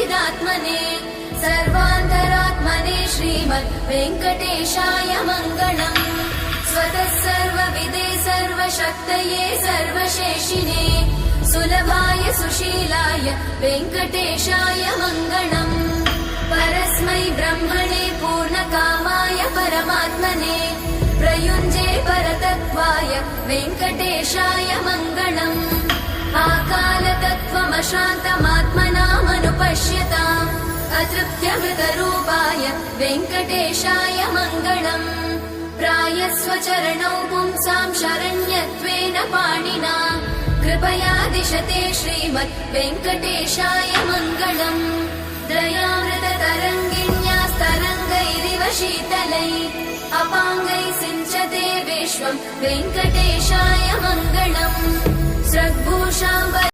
सच्चिदात्मने सर्वान्तरात्मने श्रीमद् वेङ्कटेशाय मङ्गलम्। स्वतः सर्वविदे सर्वशक्तये सर्वशेषिणे सुलभाय सुशीलाय वेङ्कटेशाय मङ्गलम्। परस्मै ब्रह्मणे पूर्णकामाय परमात्मने प्रयुञ्जे परतत्त्वाय वेङ्कटेशाय मङ्गलम्। आकालतत्त्वमशान्तमात्मनामनुपश्यताम् अतृप्त्यमृतरूपाय वेङ्कटेशाय मङ्गलम्। प्रायस्वचरणौ पुंसां शरण्यत्वेन पाणिना कृपया दिशते श्रीमद् वेङ्कटेशाय मङ्गलम्। दयामृततरङ्गिण्यास्तरङ्गैरिव शीतलै अपाङ्गै सिञ्चते विश्वं वेङ्कटेशाय मङ्गलम्। स्रग्भूषां